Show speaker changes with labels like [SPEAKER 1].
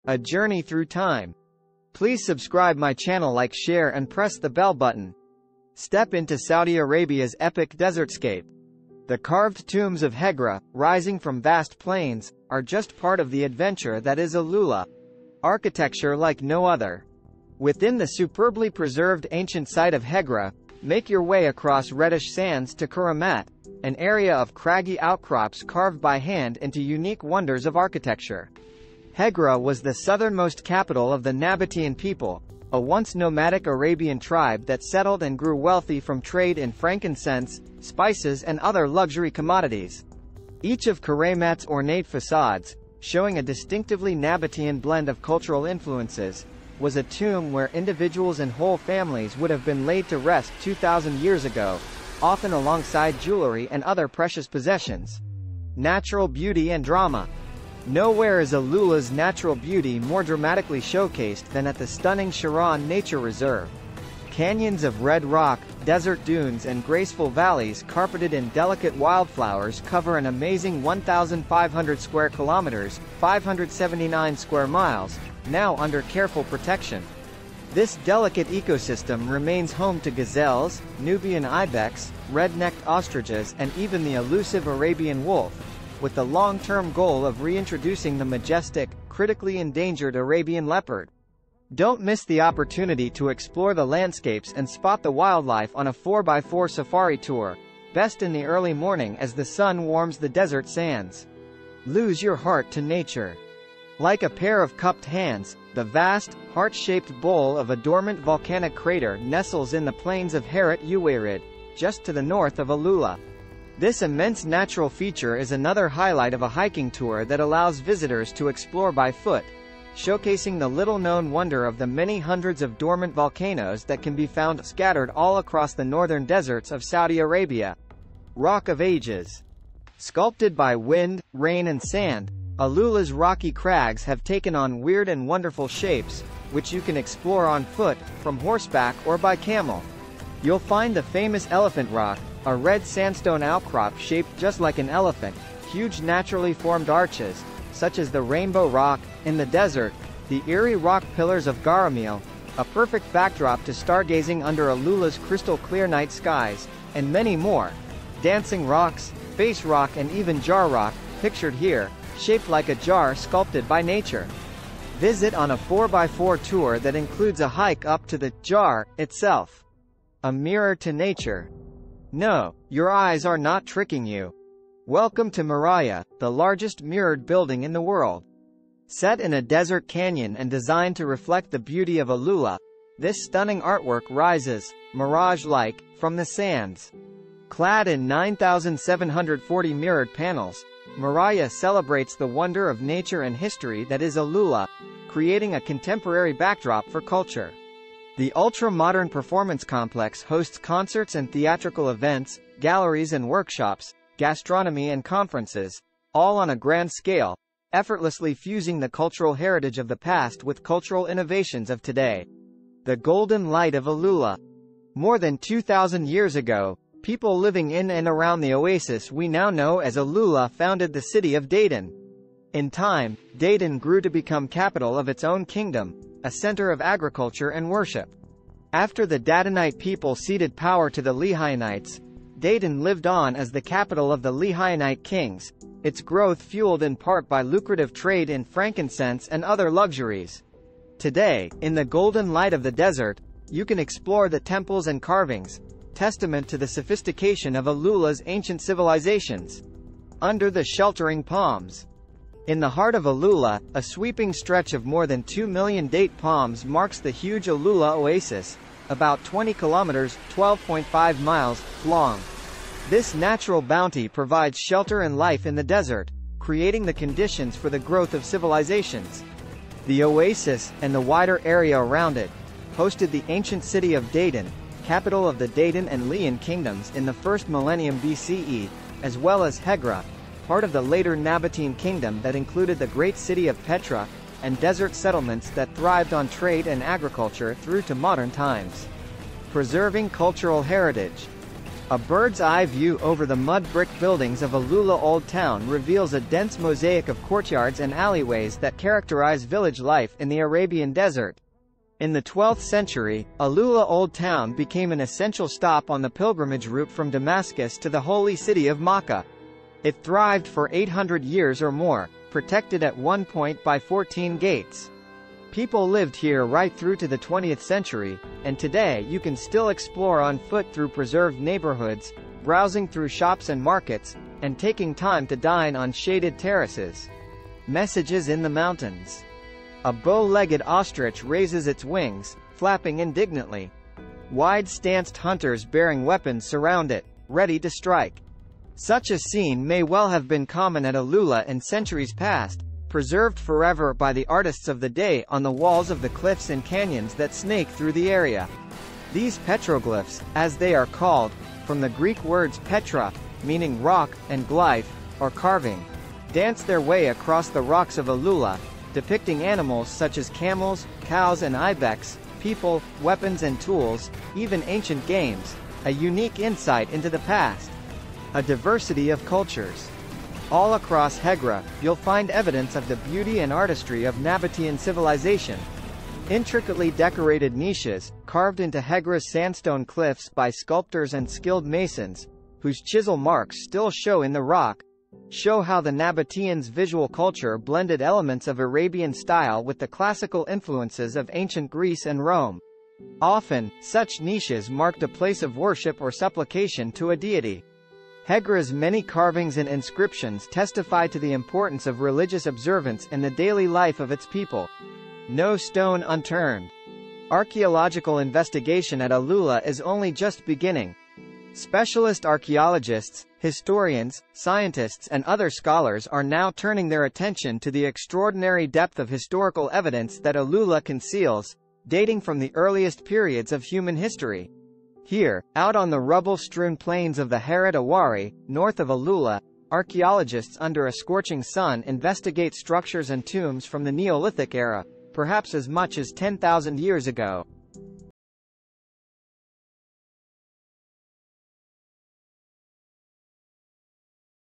[SPEAKER 1] A journey through time. Please subscribe my channel, like, share and press the bell button. Step into Saudi Arabia's epic desertscape. The carved tombs of Hegra, rising from vast plains, are just part of the adventure that is AlUla. Architecture like no other. Within the superbly preserved ancient site of Hegra, make your way across reddish sands to Karamat, an area of craggy outcrops carved by hand into unique wonders of architecture. Hegra was the southernmost capital of the Nabatean people, a once nomadic Arabian tribe that settled and grew wealthy from trade in frankincense, spices and other luxury commodities. Each of Karamat's ornate facades, showing a distinctively Nabatean blend of cultural influences, was a tomb where individuals and whole families would have been laid to rest 2,000 years ago, often alongside jewelry and other precious possessions. Natural beauty and drama. Nowhere is AlUla's natural beauty more dramatically showcased than at the stunning Sharon Nature Reserve. Canyons of red rock, desert dunes and graceful valleys carpeted in delicate wildflowers cover an amazing 1,500 square kilometers, 579 square miles, now under careful protection. This delicate ecosystem remains home to gazelles, Nubian ibex, red-necked ostriches and even the elusive Arabian wolf, with the long-term goal of reintroducing the majestic, critically endangered Arabian leopard. Don't miss the opportunity to explore the landscapes and spot the wildlife on a 4x4 safari tour, best in the early morning as the sun warms the desert sands. Lose your heart to nature. Like a pair of cupped hands, the vast, heart-shaped bowl of a dormant volcanic crater nestles in the plains of Heret Uwairid, just to the north of AlUla. This immense natural feature is another highlight of a hiking tour that allows visitors to explore by foot, showcasing the little-known wonder of the many hundreds of dormant volcanoes that can be found scattered all across the northern deserts of Saudi Arabia. Rock of Ages. Sculpted by wind, rain and sand, AlUla's rocky crags have taken on weird and wonderful shapes, which you can explore on foot, from horseback or by camel. You'll find the famous Elephant Rock, a red sandstone outcrop shaped just like an elephant, huge naturally formed arches, such as the Rainbow Rock, in the desert, the eerie rock pillars of Garamil, a perfect backdrop to stargazing under AlUla's crystal-clear night skies, and many more. Dancing rocks, face rock and even jar rock, pictured here, shaped like a jar sculpted by nature. Visit on a 4x4 tour that includes a hike up to the jar itself. A mirror to nature. No, your eyes are not tricking you. Welcome to Maraya, the largest mirrored building in the world. Set in a desert canyon and designed to reflect the beauty of AlUla, this stunning artwork rises, mirage-like, from the sands. Clad in 9,740 mirrored panels, Maraya celebrates the wonder of nature and history that is AlUla, creating a contemporary backdrop for culture. The ultra-modern performance complex hosts concerts and theatrical events, galleries and workshops, gastronomy and conferences, all on a grand scale, effortlessly fusing the cultural heritage of the past with cultural innovations of today. The golden light of AlUla. More than 2,000 years ago, people living in and around the oasis we now know as AlUla founded the city of Dayton. In time, Dayton grew to become capital of its own kingdom, a center of agriculture and worship. After the Dadanite people ceded power to the Lehianites, Dayton lived on as the capital of the Lehianite kings, its growth fueled in part by lucrative trade in frankincense and other luxuries. Today, in the golden light of the desert, you can explore the temples and carvings, testament to the sophistication of AlUla's ancient civilizations. Under the sheltering palms. In the heart of AlUla, a sweeping stretch of more than 2 million date palms marks the huge AlUla oasis, about 20 kilometers, 12.5 miles, long. This natural bounty provides shelter and life in the desert, creating the conditions for the growth of civilizations. The oasis, and the wider area around it, hosted the ancient city of Dayton, capital of the Dayton and Leon kingdoms in the 1st millennium BCE, as well as Hegra, part of the later Nabatean kingdom that included the great city of Petra, and desert settlements that thrived on trade and agriculture through to modern times. Preserving cultural heritage. A bird's-eye view over the mud-brick buildings of AlUla Old Town reveals a dense mosaic of courtyards and alleyways that characterize village life in the Arabian desert. In the 12th century, AlUla Old Town became an essential stop on the pilgrimage route from Damascus to the holy city of Makkah. It thrived for 800 years or more, protected at one point by 14 gates. People lived here right through to the 20th century, and today you can still explore on foot through preserved neighborhoods, browsing through shops and markets, and taking time to dine on shaded terraces. Messages in the mountains. A bow-legged ostrich raises its wings, flapping indignantly. Wide-stanced hunters bearing weapons surround it, ready to strike. Such a scene may well have been common at AlUla in centuries past, preserved forever by the artists of the day on the walls of the cliffs and canyons that snake through the area. These petroglyphs, as they are called, from the Greek words petra, meaning rock, and glyph, or carving, dance their way across the rocks of AlUla, depicting animals such as camels, cows and ibex, people, weapons and tools, even ancient games, a unique insight into the past. A diversity of cultures. All across Hegra, you'll find evidence of the beauty and artistry of Nabatean civilization. Intricately decorated niches, carved into Hegra's sandstone cliffs by sculptors and skilled masons, whose chisel marks still show in the rock, show how the Nabateans' visual culture blended elements of Arabian style with the classical influences of ancient Greece and Rome. Often, such niches marked a place of worship or supplication to a deity. Hegra's many carvings and inscriptions testify to the importance of religious observance in the daily life of its people. No stone unturned. Archaeological investigation at AlUla is only just beginning. Specialist archaeologists, historians, scientists and other scholars are now turning their attention to the extraordinary depth of historical evidence that AlUla conceals, dating from the earliest periods of human history. Here, out on the rubble-strewn plains of the Harat Awari, north of AlUla, archaeologists under a scorching sun investigate structures and tombs from the Neolithic era, perhaps as much as 10,000 years ago.